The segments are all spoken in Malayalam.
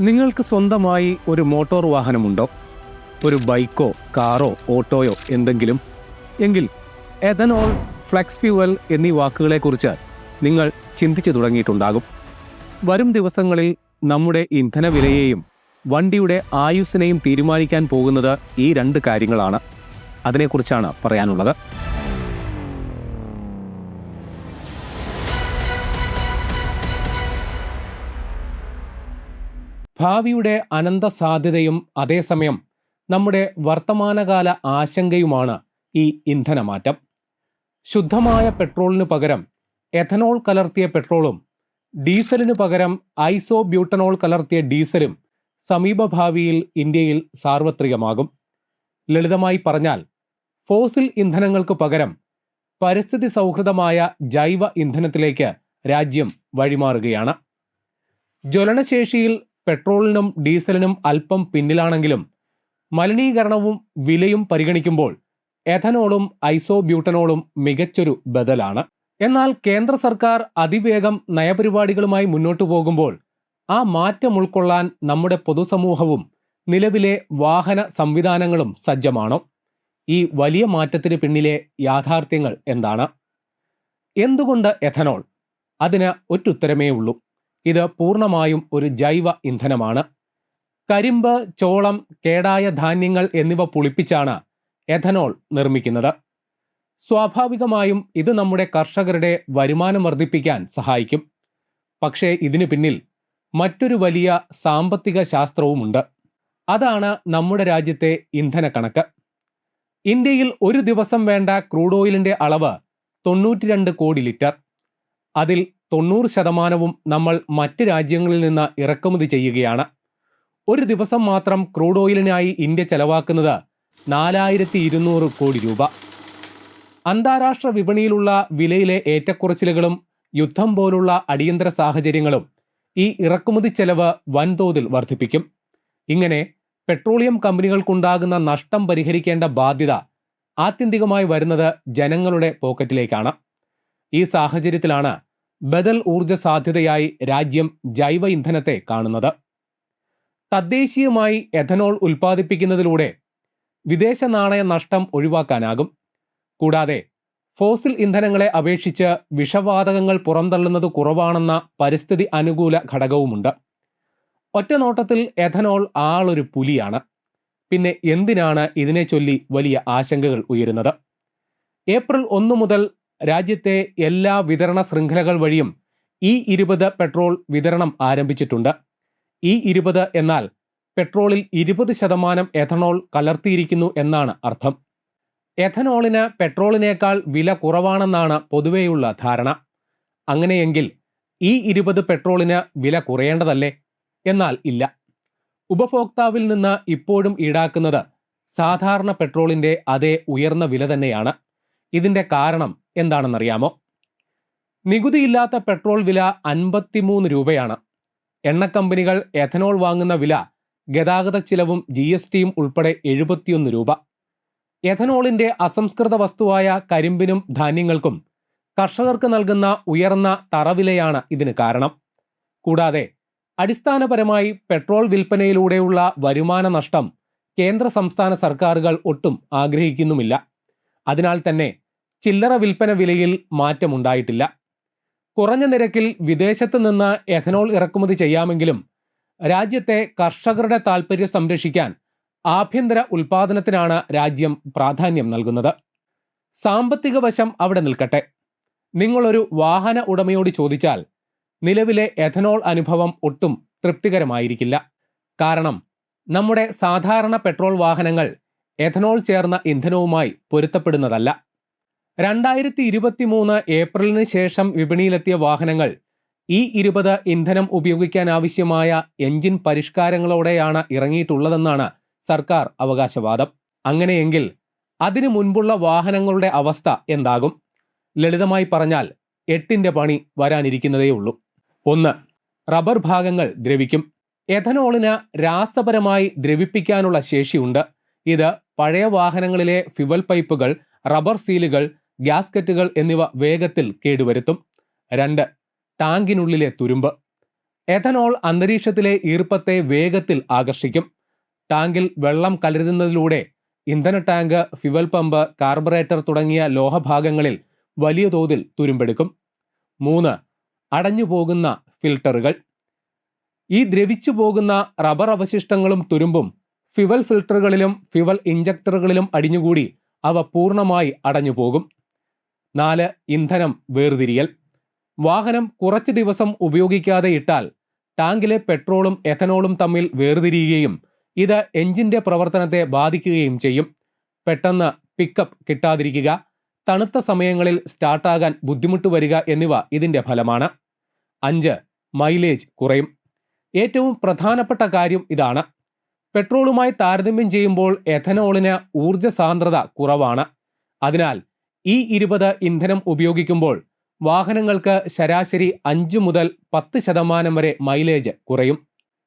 നിങ്ങൾക്ക് സ്വന്തമായി ഒരു മോട്ടോർ വാഹനമുണ്ടോ? ഒരു ബൈക്കോ കാറോ ഓട്ടോയോ എന്തെങ്കിലും? എങ്കിൽ എഥനോൾ, ഫ്ലെക്സ് ഫ്യൂവൽ എന്നീ വാക്കുകളെക്കുറിച്ച് നിങ്ങൾ ചിന്തിച്ചു തുടങ്ങിയിട്ടുണ്ടാകും. വരും ദിവസങ്ങളിൽ നമ്മുടെ ഇന്ധനവിലയെയും വണ്ടിയുടെ ആയുസ്സിനെയും തീരുമാനിക്കാൻ പോകുന്നത് ഈ രണ്ട് കാര്യങ്ങളാണ്. അതിനെക്കുറിച്ചാണ് പറയാനുള്ളത്. ഭാവിയുടെ അനന്ത സാധ്യതയും അതേസമയം നമ്മുടെ വർത്തമാനകാല ആശങ്കയുമാണ് ഈ ഇന്ധനമാറ്റം. ശുദ്ധമായ പെട്രോളിന് പകരം എഥനോൾ കലർത്തിയ പെട്രോളും ഡീസലിന് പകരം ഐസോബ്യൂട്ടനോൾ കലർത്തിയ ഡീസലും സമീപഭാവിയിൽ ഇന്ത്യയിൽ സാർവത്രികമാകും. ലളിതമായി പറഞ്ഞാൽ, ഫോസിൽ ഇന്ധനങ്ങൾക്ക് പകരം പരിസ്ഥിതി സൗഹൃദമായ ജൈവ ഇന്ധനത്തിലേക്ക് രാജ്യം വഴിമാറുകയാണ്. ജ്വലനശേഷിയിൽ പെട്രോളിനും ഡീസലിനും അല്പം പിന്നിലാണെങ്കിലും മലിനീകരണവും വിലയും പരിഗണിക്കുമ്പോൾ എഥനോളും ഐസോബ്യൂട്ടനോളും മികച്ചൊരു ബദലാണ്. എന്നാൽ കേന്ദ്ര സർക്കാർ അതിവേഗം നയപരിപാടികളുമായി മുന്നോട്ടു പോകുമ്പോൾ ആ മാറ്റം ഉൾക്കൊള്ളാൻ നമ്മുടെ പൊതുസമൂഹവും നിലവിലെ വാഹന സംവിധാനങ്ങളും സജ്ജമാണോ? ഈ വലിയ മാറ്റത്തിന് പിന്നിലെ യാഥാർത്ഥ്യങ്ങൾ എന്താണ്? എന്തുകൊണ്ട് എഥനോൾ? അതിന് ഒറ്റുത്തരമേ ഉള്ളൂ. ഇത് പൂർണ്ണമായും ഒരു ജൈവ ഇന്ധനമാണ്. കരിമ്പ്, ചോളം, കേടായ ധാന്യങ്ങൾ എന്നിവ പുളിപ്പിച്ചാണ് എഥനോൾ നിർമ്മിക്കുന്നത്. സ്വാഭാവികമായും ഇത് നമ്മുടെ കർഷകരുടെ വരുമാനം വർദ്ധിപ്പിക്കാൻ സഹായിക്കും. പക്ഷേ ഇതിനു പിന്നിൽ മറ്റൊരു വലിയ സാമ്പത്തിക ശാസ്ത്രവുമുണ്ട്. അതാണ് നമ്മുടെ രാജ്യത്തെ ഇന്ധന കണക്ക്. ഇന്ത്യയിൽ ഒരു ദിവസം വേണ്ട ക്രൂഡ് ഓയിലിന്റെ അളവ് 92 കോടി ലിറ്റർ. അതിൽ 90% നമ്മൾ മറ്റ് രാജ്യങ്ങളിൽ നിന്ന് ഇറക്കുമതി ചെയ്യുകയാണ്. ഒരു ദിവസം മാത്രം ക്രൂഡ് ഓയിലിനായി ഇന്ത്യ ചെലവാക്കുന്നത് 4200 കോടി രൂപ. അന്താരാഷ്ട്ര വിപണിയിലുള്ള വിലയിലെ ഏറ്റക്കുറച്ചിലുകളും യുദ്ധം പോലുള്ള അടിയന്തര സാഹചര്യങ്ങളും ഈ ഇറക്കുമതി ചെലവ് വൻതോതിൽ വർദ്ധിപ്പിക്കും. ഇങ്ങനെ പെട്രോളിയം കമ്പനികൾക്കുണ്ടാകുന്ന നഷ്ടം പരിഹരിക്കേണ്ട ബാധ്യത ആത്യന്തികമായി വരുന്നത് ജനങ്ങളുടെ പോക്കറ്റിലേക്കാണ്. ഈ സാഹചര്യത്തിലാണ് ബദൽ ഊർജ്ജ സാധ്യതയായി രാജ്യം ജൈവ ഇന്ധനത്തെ കാണുന്നത്. തദ്ദേശീയമായി എഥനോൾ ഉൽപ്പാദിപ്പിക്കുന്നതിലൂടെ വിദേശ നാണയ നഷ്ടം ഒഴിവാക്കാനാകും. കൂടാതെ ഫോസിൽ ഇന്ധനങ്ങളെ അപേക്ഷിച്ച് വിഷവാതകങ്ങൾ പുറന്തള്ളുന്നത് കുറവാണെന്ന പരിസ്ഥിതി അനുകൂല ഘടകവുമുണ്ട്. ഒറ്റനോട്ടത്തിൽ എഥനോൾ ആളൊരു പുലിയാണ്. പിന്നെ എന്തിനാണ് ഇതിനെ ചൊല്ലി വലിയ ആശങ്കകൾ ഉയരുന്നത്? ഏപ്രിൽ 1 മുതൽ രാജ്യത്തെ എല്ലാ വിതരണ ശൃംഖലകൾ വഴിയും E20 പെട്രോൾ വിതരണം ആരംഭിച്ചിട്ടുണ്ട്. E20 എന്നാൽ പെട്രോളിൽ 20% എഥനോൾ കലർത്തിയിരിക്കുന്നു എന്നാണ് അർത്ഥം. എഥനോളിന് പെട്രോളിനേക്കാൾ വില കുറവാണെന്നാണ് പൊതുവെയുള്ള ധാരണ. അങ്ങനെയെങ്കിൽ E20 പെട്രോളിന് വില കുറയേണ്ടതല്ലേ? എന്നാൽ ഇല്ല. ഉപഭോക്താവിൽ നിന്ന് ഇപ്പോഴും ഈടാക്കുന്നത് സാധാരണ പെട്രോളിന്റെ അതേ ഉയർന്ന വില തന്നെയാണ്. ഇതിന്റെ കാരണം എന്താണെന്നറിയാമോ? നികുതിയില്ലാത്ത പെട്രോൾ വില 53 രൂപയാണ്. എണ്ണക്കമ്പനികൾ എഥനോൾ വാങ്ങുന്ന വില ഗതാഗത ചിലവും GSTയും ഉൾപ്പെടെ 71 രൂപ. എഥനോളിന്റെ അസംസ്കൃത വസ്തുവായ കരിമ്പിനും ധാന്യങ്ങൾക്കും കർഷകർക്ക് നൽകുന്ന ഉയർന്ന തറവിലയാണ് ഇതിന് കാരണം. കൂടാതെ അടിസ്ഥാനപരമായി പെട്രോൾ വിൽപ്പനയിലൂടെയുള്ള വരുമാന നഷ്ടം കേന്ദ്ര സംസ്ഥാന സർക്കാരുകൾ ഒട്ടും ആഗ്രഹിക്കുന്നുമില്ല. അതിനാൽ തന്നെ ചില്ലറ വിൽപ്പന വിലയിൽ മാറ്റമുണ്ടായിട്ടില്ല. കുറഞ്ഞ നിരക്കിൽ വിദേശത്ത് നിന്ന് എഥനോൾ ഇറക്കുമതി ചെയ്യാമെങ്കിലും രാജ്യത്തെ കർഷകരുടെ താൽപ്പര്യം സംരക്ഷിക്കാൻ ആഭ്യന്തര ഉൽപാദനത്തിനാണ് രാജ്യം പ്രാധാന്യം നൽകുന്നത്. സാമ്പത്തിക വശം അവിടെ നിൽക്കട്ടെ. നിങ്ങളൊരു വാഹന ഉടമയോട് ചോദിച്ചാൽ നിലവിലെ എഥനോൾ അനുഭവം ഒട്ടും തൃപ്തികരമായിരിക്കില്ല. കാരണം നമ്മുടെ സാധാരണ പെട്രോൾ വാഹനങ്ങൾ എഥനോൾ ചേർന്ന ഇന്ധനവുമായി പൊരുത്തപ്പെടുന്നതല്ല. 2023 ഏപ്രിലിന് ശേഷം വിപണിയിലെത്തിയ വാഹനങ്ങൾ E20 ഇന്ധനം ഉപയോഗിക്കാനാവശ്യമായ എഞ്ചിൻ പരിഷ്കാരങ്ങളോടെയാണ് ഇറങ്ങിയിട്ടുള്ളതെന്നാണ് സർക്കാർ അവകാശവാദം. അങ്ങനെയെങ്കിൽ അതിനു മുൻപുള്ള വാഹനങ്ങളുടെ അവസ്ഥ എന്താകും? ലളിതമായി പറഞ്ഞാൽ 8ന്റെ പണി വരാനിരിക്കുന്നതേയുള്ളൂ. 1. റബ്ബർ ഭാഗങ്ങൾ ദ്രവിക്കും. എഥനോളിന് രാസപരമായി ദ്രവിപ്പിക്കാനുള്ള ശേഷിയുണ്ട്. ഇത് പഴയ വാഹനങ്ങളിലെ ഫ്യുവൽ പൈപ്പുകൾ, റബ്ബർ സീലുകൾ, ഗ്യാസ്കറ്റുകൾ എന്നിവ വേഗത്തിൽ കേടുവരുത്തും. 2. ടാങ്കിനുള്ളിലെ തുരുമ്പ്. എഥനോൾ അന്തരീക്ഷത്തിലെ ഈർപ്പത്തെ വേഗത്തിൽ ആകർഷിക്കും. ടാങ്കിൽ വെള്ളം കലരുന്നതിലൂടെ ഇന്ധന ടാങ്ക്, ഫ്യുവൽ പമ്പ്, കാർബറേറ്റർ തുടങ്ങിയ ലോഹഭാഗങ്ങളിൽ വലിയ തോതിൽ തുരുമ്പെടുക്കും. 3. അടഞ്ഞുപോകുന്ന ഫിൽട്ടറുകൾ. ഈ ദ്രവിച്ചു പോകുന്ന റബ്ബർ അവശിഷ്ടങ്ങളും തുരുമ്പും ഫ്യുവൽ ഫിൽട്ടറുകളിലും ഫ്യുവൽ ഇഞ്ചക്ടറുകളിലും അടിഞ്ഞുകൂടി അവ പൂർണ്ണമായി അടഞ്ഞുപോകും. 4. ഇന്ധനം വേർതിരിയൽ. വാഹനം കുറച്ച് ദിവസം ഉപയോഗിക്കാതെ ഇട്ടാൽ ടാങ്കിലെ പെട്രോളും എഥനോളും തമ്മിൽ വേർതിരിയുകയും ഇത് എഞ്ചിന്റെ പ്രവർത്തനത്തെ ബാധിക്കുകയും ചെയ്യും. പെട്ടെന്ന് പിക്കപ്പ് കിട്ടാതിരിക്കുക, തണുത്ത സമയങ്ങളിൽ സ്റ്റാർട്ടാകാൻ ബുദ്ധിമുട്ട് വരിക എന്നിവ ഇതിന്റെ ഫലമാണ്. 5. മൈലേജ് കുറയും. ഏറ്റവും പ്രധാനപ്പെട്ട കാര്യം ഇതാണ്. പെട്രോളുമായി താരതമ്യം ചെയ്യുമ്പോൾ എഥനോളിന് ഊർജ്ജ സാന്ദ്രത കുറവാണ്. അതിനാൽ E20 ഇന്ധനം ഉപയോഗിക്കുമ്പോൾ വാഹനങ്ങൾക്ക് ശരാശരി 5 മുതൽ 10% വരെ മൈലേജ് കുറയും.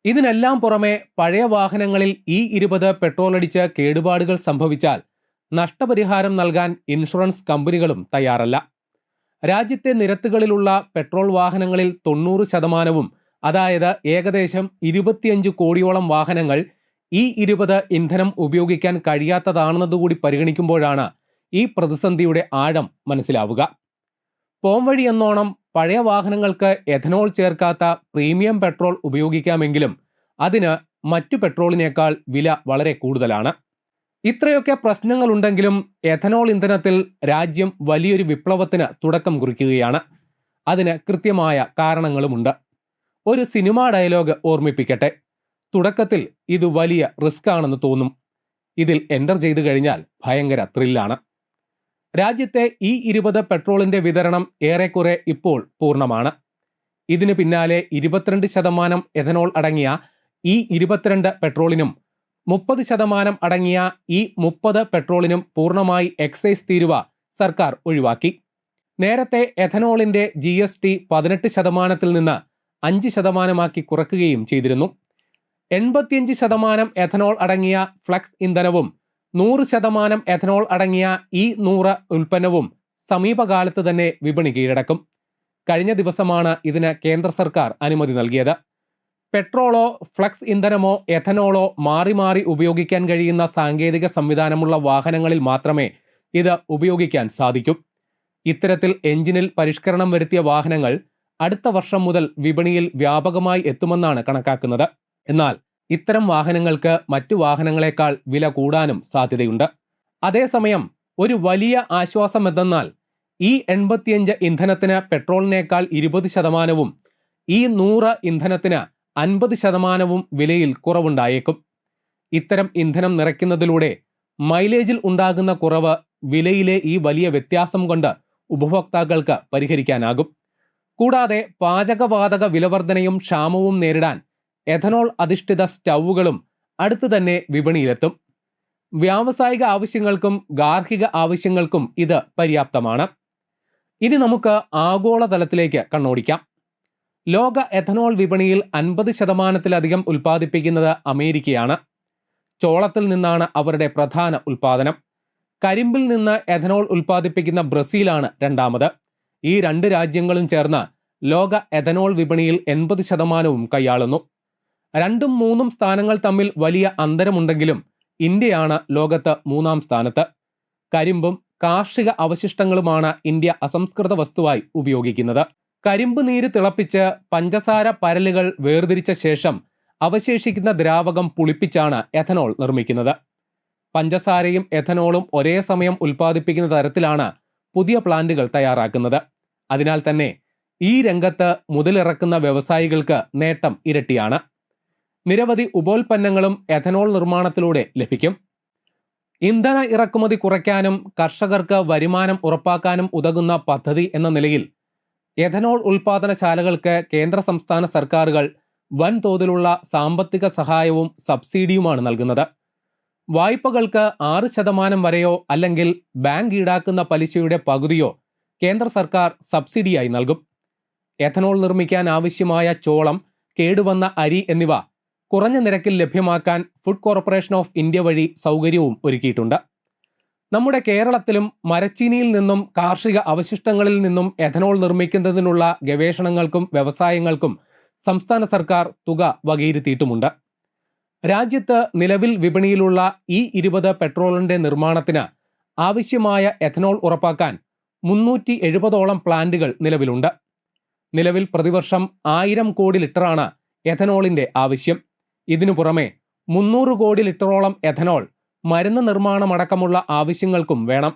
ഇതിനെല്ലാം പുറമെ പഴയ വാഹനങ്ങളിൽ E20 പെട്രോൾ അടിച്ച് കേടുപാടുകൾ സംഭവിച്ചാൽ നഷ്ടപരിഹാരം നൽകാൻ ഇൻഷുറൻസ് കമ്പനികളും തയ്യാറല്ല. രാജ്യത്തെ നിരത്തുകളിലുള്ള പെട്രോൾ വാഹനങ്ങളിൽ 90%, അതായത് ഏകദേശം 25 കോടിയോളം വാഹനങ്ങൾ E20 ഇന്ധനം ഉപയോഗിക്കാൻ കഴിയാത്തതാണെന്നതുകൂടി പരിഗണിക്കുമ്പോഴാണ് ഈ പ്രതിസന്ധിയുടെ ആഴം മനസ്സിലാവുക. പോംവഴി എന്നോണം പഴയ വാഹനങ്ങൾക്ക് എഥനോൾ ചേർക്കാത്ത പ്രീമിയം പെട്രോൾ ഉപയോഗിക്കാമെങ്കിലും അതിന് മറ്റു പെട്രോളിനേക്കാൾ വില വളരെ കൂടുതലാണ്. ഇത്രയൊക്കെ പ്രശ്നങ്ങളുണ്ടെങ്കിലും എഥനോൾ ഇന്ധനത്തിൽ രാജ്യം വലിയൊരു വിപ്ലവത്തിന് തുടക്കം കുറിക്കുകയാണ്. അതിന് കൃത്യമായ കാരണങ്ങളുമുണ്ട്. ഒരു സിനിമാ ഡയലോഗ് ഓർമ്മിപ്പിക്കട്ടെ. തുടക്കത്തിൽ ഇത് വലിയ റിസ്ക് ആണെന്ന് തോന്നും, ഇതിൽ എൻ്റർ ചെയ്തു കഴിഞ്ഞാൽ ഭയങ്കര ത്രില്ലാണ്. രാജ്യത്തെ E20 പെട്രോളിന്റെ വിതരണം ഏറെക്കുറെ ഇപ്പോൾ പൂർണ്ണമാണ്. ഇതിന് പിന്നാലെ 22% എഥനോൾ അടങ്ങിയ E22 പെട്രോളിനും 30% അടങ്ങിയ E30 പെട്രോളിനും പൂർണ്ണമായി എക്സൈസ് തീരുവ സർക്കാർ ഒഴിവാക്കി. നേരത്തെ എഥനോളിന്റെ GST 18% നിന്ന് 5% കുറയ്ക്കുകയും ചെയ്തിരുന്നു. 85% എഥനോൾ അടങ്ങിയ ഫ്ലക്സ് ഇന്ധനവും 100% എഥനോൾ അടങ്ങിയ E100 ഉൽപ്പന്നവും സമീപകാലത്ത് തന്നെ വിപണി കീഴടക്കും. കഴിഞ്ഞ ദിവസമാണ് ഇതിന് കേന്ദ്ര സർക്കാർ അനുമതി നൽകിയത്. പെട്രോളോ ഫ്ലക്സ് ഇന്ധനമോ എഥനോളോ മാറി മാറി ഉപയോഗിക്കാൻ കഴിയുന്ന സാങ്കേതിക സംവിധാനമുള്ള വാഹനങ്ങളിൽ മാത്രമേ ഇത് ഉപയോഗിക്കാൻ സാധിക്കൂ. ഇത്തരത്തിൽ എഞ്ചിനിൽ പരിഷ്കരണം വരുത്തിയ വാഹനങ്ങൾ അടുത്ത വർഷം മുതൽ വിപണിയിൽ വ്യാപകമായി എത്തുമെന്നാണ് കണക്കാക്കുന്നത്. എന്നാൽ ഇത്തരം വാഹനങ്ങൾക്ക് മറ്റു വാഹനങ്ങളെക്കാൾ വില കൂടാനും സാധ്യതയുണ്ട്. അതേസമയം ഒരു വലിയ ആശ്വാസം എന്തെന്നാൽ E85 ഇന്ധനത്തിന് പെട്രോളിനേക്കാൾ 20%, E100 ഇന്ധനത്തിന് 50% വിലയിൽ കുറവുണ്ടായേക്കും. ഇത്തരം ഇന്ധനം നിറയ്ക്കുന്നതിലൂടെ മൈലേജിൽ ഉണ്ടാകുന്ന കുറവ് വിലയിലെ ഈ വലിയ വ്യത്യാസം കൊണ്ട് ഉപഭോക്താക്കൾക്ക് പരിഹരിക്കാനാകും. കൂടാതെ പാചകവാതക വിലവർധനയും ക്ഷാമവും നേരിടാൻ എഥനോൾ അധിഷ്ഠിത സ്റ്റൗവുകളും അടുത്തു തന്നെ വിപണിയിലെത്തും. വ്യാവസായിക ആവശ്യങ്ങൾക്കും ഗാർഹിക ആവശ്യങ്ങൾക്കും ഇത് പര്യാപ്തമാണ്. ഇനി നമുക്ക് ആഗോളതലത്തിലേക്ക് കണ്ണോടിക്കാം. ലോക എഥനോൾ വിപണിയിൽ 50%-ലധികം ഉൽപ്പാദിപ്പിക്കുന്നത് അമേരിക്കയാണ്. ചോളത്തിൽ നിന്നാണ് അവരുടെ പ്രധാന ഉൽപ്പാദനം. കരിമ്പിൽ നിന്ന് എഥനോൾ ഉൽപ്പാദിപ്പിക്കുന്ന ബ്രസീലാണ് രണ്ടാമത്. ഈ 2 രാജ്യങ്ങളും ചേർന്ന് ലോക എഥനോൾ വിപണിയിൽ 80% കൈയാളുന്നു. 2ഉം 3ഉം സ്ഥാനങ്ങൾ തമ്മിൽ വലിയ അന്തരമുണ്ടെങ്കിലും ഇന്ത്യയാണ് ലോകത്ത് 3ാം സ്ഥാനത്ത്. കരിമ്പും കാർഷിക അവശിഷ്ടങ്ങളുമാണ് ഇന്ത്യ അസംസ്കൃത വസ്തുവായി ഉപയോഗിക്കുന്നത്. കരിമ്പ് നീര് തിളപ്പിച്ച് പഞ്ചസാര പരലുകൾ വേർതിരിച്ച ശേഷം അവശേഷിക്കുന്ന ദ്രാവകം പുളിപ്പിച്ചാണ് എഥനോൾ നിർമ്മിക്കുന്നത്. പഞ്ചസാരയും എഥനോളും ഒരേ സമയം ഉൽപ്പാദിപ്പിക്കുന്ന തരത്തിലാണ് പുതിയ പ്ലാന്റുകൾ തയ്യാറാക്കുന്നത്. അതിനാൽ തന്നെ ഈ രംഗത്ത് മുതലിറക്കുന്ന വ്യവസായികൾക്ക് നേട്ടം ഇരട്ടിയാണ്. നിരവധി ഉപോൽപ്പന്നങ്ങളും എഥനോൾ നിർമ്മാണത്തിലൂടെ ലഭിക്കും. ഇന്ധന ഇറക്കുമതി കുറയ്ക്കാനും കർഷകർക്ക് വരുമാനം ഉറപ്പാക്കാനും ഉതകുന്ന പദ്ധതി എന്ന നിലയിൽ എഥനോൾ ഉൽപ്പാദനശാലകൾക്ക് കേന്ദ്ര സംസ്ഥാന സർക്കാരുകൾ വൻതോതിലുള്ള സാമ്പത്തിക സഹായവും സബ്സിഡിയുമാണ് നൽകുന്നത്. വായ്പകൾക്ക് 6% വരെയോ അല്ലെങ്കിൽ ബാങ്ക് ഈടാക്കുന്ന പലിശയുടെ പകുതിയോ കേന്ദ്ര സർക്കാർ സബ്സിഡിയായി നൽകും. എഥനോൾ നിർമ്മിക്കാൻ ആവശ്യമായ ചോളം, കേടുവന്ന അരി എന്നിവ കുറഞ്ഞ നിരക്കിൽ ലഭ്യമാക്കാൻ ഫുഡ് കോർപ്പറേഷൻ ഓഫ് ഇന്ത്യ വഴി സൗകര്യവും ഒരുക്കിയിട്ടുണ്ട്. നമ്മുടെ കേരളത്തിലും മരച്ചീനിയിൽ നിന്നും കാർഷിക അവശിഷ്ടങ്ങളിൽ നിന്നും എഥനോൾ നിർമ്മിക്കുന്നതിനുള്ള ഗവേഷണങ്ങൾക്കും വ്യവസായങ്ങൾക്കും സംസ്ഥാന സർക്കാർ തുക വകയിരുത്തിയിട്ടുമുണ്ട്. രാജ്യത്ത് നിലവിൽ വിപണിയിലുള്ള E20 പെട്രോളിന്റെ നിർമ്മാണത്തിന് ആവശ്യമായ എഥനോൾ ഉറപ്പാക്കാൻ 370ഓളം പ്ലാന്റുകൾ നിലവിലുണ്ട്. നിലവിൽ പ്രതിവർഷം 1000 കോടി ലിറ്ററാണ് എഥനോളിന്റെ ആവശ്യം. ഇതിനു പുറമെ 300 കോടി ലിറ്ററോളം എഥനോൾ മരുന്ന് നിർമ്മാണമടക്കമുള്ള ആവശ്യങ്ങൾക്കും വേണം.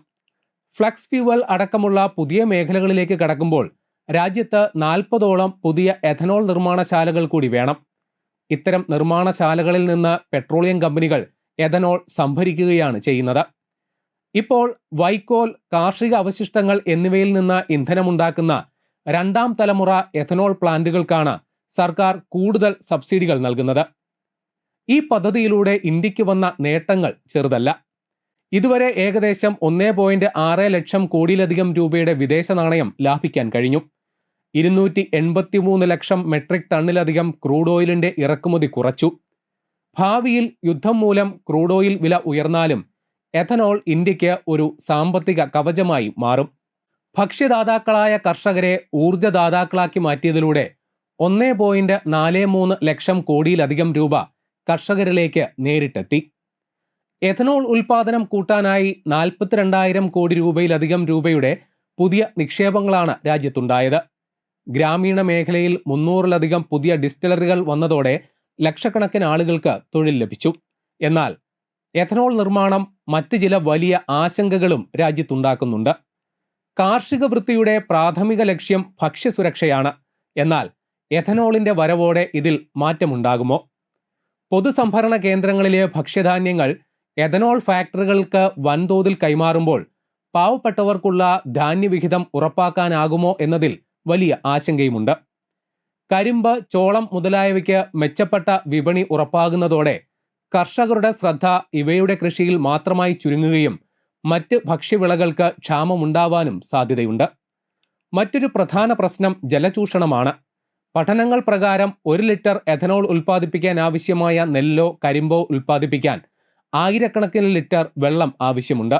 ഫ്ലക്സ് ഫ്യൂവൽ അടക്കമുള്ള പുതിയ മേഖലകളിലേക്ക് കടക്കുമ്പോൾ രാജ്യത്ത് 40ഓളം പുതിയ എഥനോൾ നിർമ്മാണശാലകൾ കൂടി വേണം. ഇത്തരം നിർമ്മാണശാലകളിൽ നിന്ന് പെട്രോളിയം കമ്പനികൾ എഥനോൾ സംഭരിക്കുകയാണ് ചെയ്യുന്നത്. ഇപ്പോൾ വൈക്കോൽ, കാർഷിക അവശിഷ്ടങ്ങൾ എന്നിവയിൽ നിന്ന് ഇന്ധനമുണ്ടാക്കുന്ന രണ്ടാം തലമുറ എഥനോൾ പ്ലാന്റുകൾക്കാണ് സർക്കാർ കൂടുതൽ സബ്സിഡികൾ നൽകുന്നത്. ഈ പദ്ധതിയിലൂടെ ഇന്ത്യക്ക് വന്ന നേട്ടങ്ങൾ ചെറുതല്ല. ഇതുവരെ ഏകദേശം 1.6 ലക്ഷം കോടിയിലധികം രൂപയുടെ വിദേശ നാണയം ലാഭിക്കാൻ കഴിഞ്ഞു. 283 ലക്ഷം മെട്രിക് ടണ്ണിലധികം ക്രൂഡ് ഓയിലിന്റെ ഇറക്കുമതി കുറച്ചു. ഭാവിയിൽ യുദ്ധം മൂലം ക്രൂഡ് ഓയിൽ വില ഉയർന്നാലും എഥനോൾ ഇന്ത്യക്ക് ഒരു സാമ്പത്തിക കവചമായി മാറും. ഭക്ഷ്യദാതാക്കളായ കർഷകരെ ഊർജ്ജദാതാക്കളാക്കി മാറ്റിയതിലൂടെ 1.43 ലക്ഷം കോടിയിലധികം രൂപ കർഷകരിലേക്ക് നേരിട്ടെത്തി. എഥനോൾ ഉൽപാദനം കൂട്ടാനായി 42,000 കോടി രൂപയിലധികം രൂപയുടെ പുതിയ നിക്ഷേപങ്ങളാണ് രാജ്യത്തുണ്ടായത്. ഗ്രാമീണ മേഖലയിൽ 300ലധികം പുതിയ ഡിസ്റ്റിലറികൾ വന്നതോടെ ലക്ഷക്കണക്കിന് ആളുകൾക്ക് തൊഴിൽ ലഭിച്ചു. എന്നാൽ എഥനോൾ നിർമ്മാണം മറ്റ് ചില വലിയ ആശങ്കകളും രാജ്യത്തുണ്ടാക്കുന്നുണ്ട്. കാർഷിക വൃത്തിയുടെ പ്രാഥമിക ലക്ഷ്യം ഭക്ഷ്യസുരക്ഷയാണ്. എന്നാൽ എഥനോളിന്റെ വരവോടെ ഇതിൽ മാറ്റമുണ്ടാകുമോ? പൊതുസംഭരണ കേന്ദ്രങ്ങളിലെ ഭക്ഷ്യധാന്യങ്ങൾ എഥനോൾ ഫാക്ടറികൾക്ക് വൻതോതിൽ കൈമാറുമ്പോൾ പാവപ്പെട്ടവർക്കുള്ള ധാന്യവിഹിതം ഉറപ്പാക്കാനാകുമോ എന്നതിൽ വലിയ ആശങ്കയുമുണ്ട്. കരിമ്പ്, ചോളം മുതലായവയ്ക്ക് മെച്ചപ്പെട്ട വിപണി ഉറപ്പാകുന്നതോടെ കർഷകരുടെ ശ്രദ്ധ ഇവയുടെ കൃഷിയിൽ മാത്രമായി ചുരുങ്ങുകയും മറ്റ് ഭക്ഷ്യവിളകൾക്ക് ക്ഷാമമുണ്ടാവാനും സാധ്യതയുണ്ട്. മറ്റൊരു പ്രധാന പ്രശ്നം ജലചൂഷണമാണ്. പഠനങ്ങൾ പ്രകാരം 1 ലിറ്റർ എഥനോൾ ഉൽപ്പാദിപ്പിക്കാൻ ആവശ്യമായ നെല്ലോ കരിമ്പോ ഉൽപ്പാദിപ്പിക്കാൻ ആയിരക്കണക്കിന് ലിറ്റർ വെള്ളം ആവശ്യമുണ്ട്.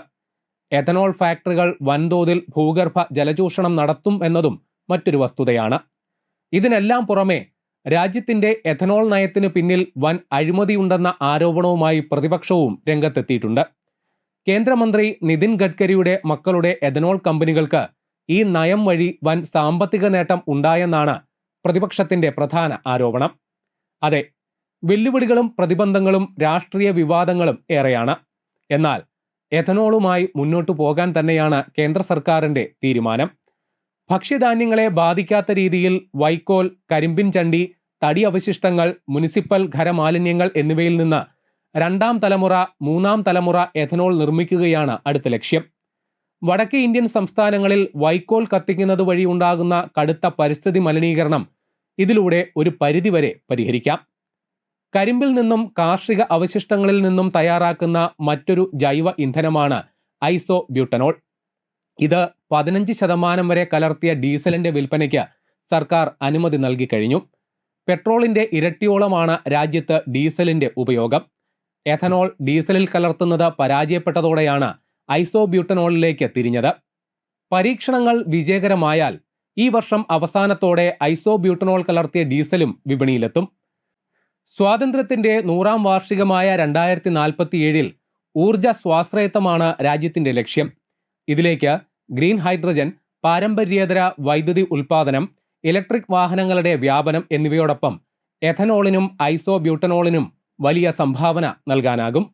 എഥനോൾ ഫാക്ടറികൾ വൻതോതിൽ ഭൂഗർഭ ജലചൂഷണം നടത്തും എന്നതും മറ്റൊരു വസ്തുതയാണ്. ഇതിനെല്ലാം പുറമെ രാജ്യത്തിന്റെ എഥനോൾ നയത്തിന് പിന്നിൽ വൻ അഴിമതിയുണ്ടെന്ന ആരോപണവുമായി പ്രതിപക്ഷവും രംഗത്തെത്തിയിട്ടുണ്ട്. കേന്ദ്രമന്ത്രി നിതിൻ ഗഡ്കരിയുടെ മക്കളുടെ എഥനോൾ കമ്പനികൾക്ക് ഈ നയം വഴി വൻ സാമ്പത്തിക നേട്ടം ഉണ്ടായെന്നാണ് പ്രതിപക്ഷത്തിന്റെ പ്രധാന ആരോപണം. അതെ, വെല്ലുവിളികളും പ്രതിബന്ധങ്ങളും രാഷ്ട്രീയ വിവാദങ്ങളും ഏറെയാണ്. എന്നാൽ എഥനോളുമായി മുന്നോട്ടു പോകാൻ തന്നെയാണ് കേന്ദ്ര സർക്കാരിന്റെ തീരുമാനം. ഭക്ഷ്യധാന്യങ്ങളെ ബാധിക്കാത്ത രീതിയിൽ വൈക്കോൽ, കരിമ്പിൻ ചണ്ടി, തടി അവശിഷ്ടങ്ങൾ, മുനിസിപ്പൽ ഖരമാലിന്യങ്ങൾ എന്നിവയിൽ നിന്ന് രണ്ടാം തലമുറ, മൂന്നാം തലമുറ എഥനോൾ നിർമ്മിക്കുകയാണ് അടുത്ത ലക്ഷ്യം. വടക്കേ ഇന്ത്യൻ സംസ്ഥാനങ്ങളിൽ വൈക്കോൽ കത്തിക്കുന്നത് വഴി ഉണ്ടാകുന്ന കടുത്ത പരിസ്ഥിതി മലിനീകരണം ഇതിലൂടെ ഒരു പരിധിവരെ പരിഹരിക്കാം. കരിമ്പിൽ നിന്നും കാർഷിക അവശിഷ്ടങ്ങളിൽ നിന്നും തയ്യാറാക്കുന്ന മറ്റൊരു ജൈവ ഇന്ധനമാണ് ഐസോബ്യൂട്ടനോൾ. ഇത് 15% വരെ കലർത്തിയ ഡീസലിന്റെ വിൽപ്പനയ്ക്ക് സർക്കാർ അനുമതി നൽകി കഴിഞ്ഞു. പെട്രോളിന്റെ ഇരട്ടിയോളമാണ് രാജ്യത്ത് ഡീസലിന്റെ ഉപയോഗം. എഥനോൾ ഡീസലിൽ കലർത്തുന്നത് പരാജയപ്പെട്ടതോടെയാണ് ഐസോബ്യൂട്ടനോളിലേക്ക് തിരിഞ്ഞത്. പരീക്ഷണങ്ങൾ വിജയകരമായാൽ ഈ വർഷം അവസാനത്തോടെ ഐസോബ്യൂട്ടനോൾ കലർത്തിയ ഡീസലും വിപണിയിലെത്തും. സ്വാതന്ത്ര്യത്തിന്റെ 100ാം വാർഷികമായ 2047 ഊർജ സ്വാശ്രയത്വമാണ് രാജ്യത്തിന്റെ ലക്ഷ്യം. ഇതിലേക്ക് ഗ്രീൻ ഹൈഡ്രജൻ, പാരമ്പര്യേതര വൈദ്യുതി ഉൽപാദനം, ഇലക്ട്രിക് വാഹനങ്ങളുടെ വ്യാപനം എന്നിവയോടൊപ്പം എഥനോളിനും ഐസോബ്യൂട്ടനോളിനും വലിയ സംഭാവന നൽകാനാകും.